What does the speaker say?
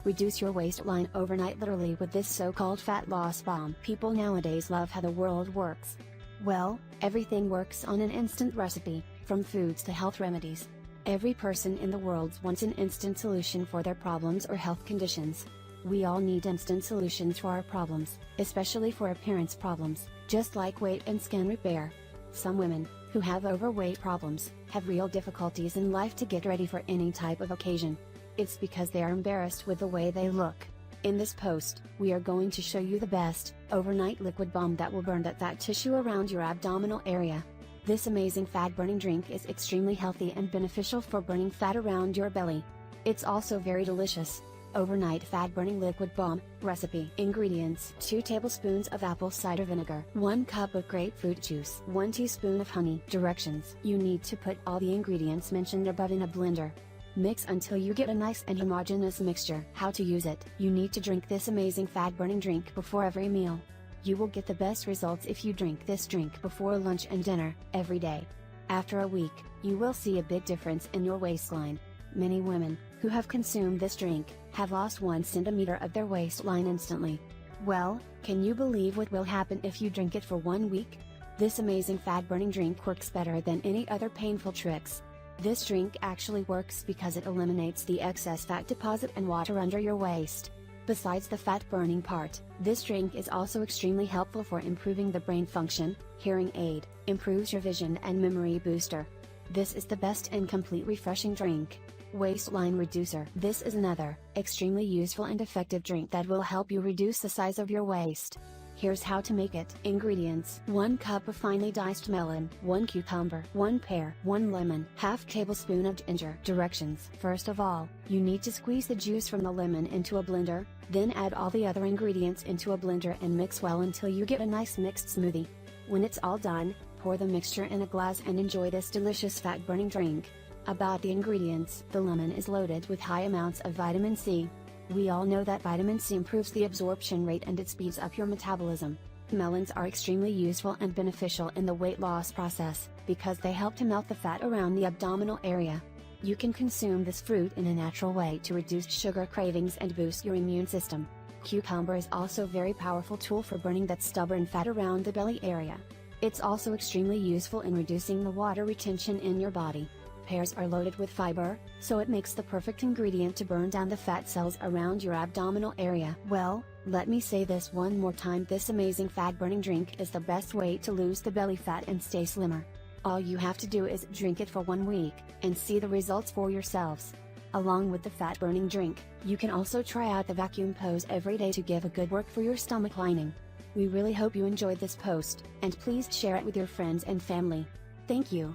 Reduce your waistline overnight literally with this so-called fat loss bomb. People nowadays love how the world works. Well, everything works on an instant recipe, from foods to health remedies. Every person in the world wants an instant solution for their problems or health conditions. We all need instant solutions for our problems, especially for appearance problems, just like weight and skin repair. Some women, who have overweight problems, have real difficulties in life to get ready for any type of occasion. It's because they are embarrassed with the way they look. In this post, we are going to show you the best, overnight liquid balm that will burn that fat tissue around your abdominal area. This amazing fat-burning drink is extremely healthy and beneficial for burning fat around your belly. It's also very delicious. Overnight fat-burning liquid balm. Recipe. Ingredients: 2 tablespoons of apple cider vinegar, 1 cup of grapefruit juice, 1 teaspoon of honey. Directions: you need to put all the ingredients mentioned above in a blender. Mix until you get a nice and homogeneous mixture. How to use it: you need to drink this amazing fat-burning drink before every meal. You will get the best results if you drink this drink before lunch and dinner, every day. After a week, you will see a big difference in your waistline. Many women, who have consumed this drink, have lost 1 centimeter of their waistline instantly. Well, can you believe what will happen if you drink it for 1 week? This amazing fat-burning drink works better than any other painful tricks. This drink actually works because it eliminates the excess fat deposit and water under your waist. Besides the fat burning part, this drink is also extremely helpful for improving the brain function, hearing aid, improves your vision and memory booster. This is the best and complete refreshing drink. Waistline reducer. This is another, extremely useful and effective drink that will help you reduce the size of your waist. Here's how to make it. Ingredients: 1 cup of finely diced melon, 1 cucumber, 1 pear, 1 lemon, half tablespoon of ginger. Directions: first of all, you need to squeeze the juice from the lemon into a blender, then add all the other ingredients into a blender and mix well until you get a nice mixed smoothie. When it's all done, pour the mixture in a glass and enjoy this delicious fat-burning drink. About the ingredients: the lemon is loaded with high amounts of vitamin C. We all know that vitamin C improves the absorption rate and it speeds up your metabolism. Melons are extremely useful and beneficial in the weight loss process, because they help to melt the fat around the abdominal area. You can consume this fruit in a natural way to reduce sugar cravings and boost your immune system. Cucumber is also a very powerful tool for burning that stubborn fat around the belly area. It's also extremely useful in reducing the water retention in your body. Pears are loaded with fiber, so it makes the perfect ingredient to burn down the fat cells around your abdominal area. Well, let me say this one more time: this amazing fat-burning drink is the best way to lose the belly fat and stay slimmer. All you have to do is drink it for 1 week, and see the results for yourselves. Along with the fat-burning drink, you can also try out the vacuum pose every day to give a good work for your stomach lining. We really hope you enjoyed this post, and please share it with your friends and family. Thank you.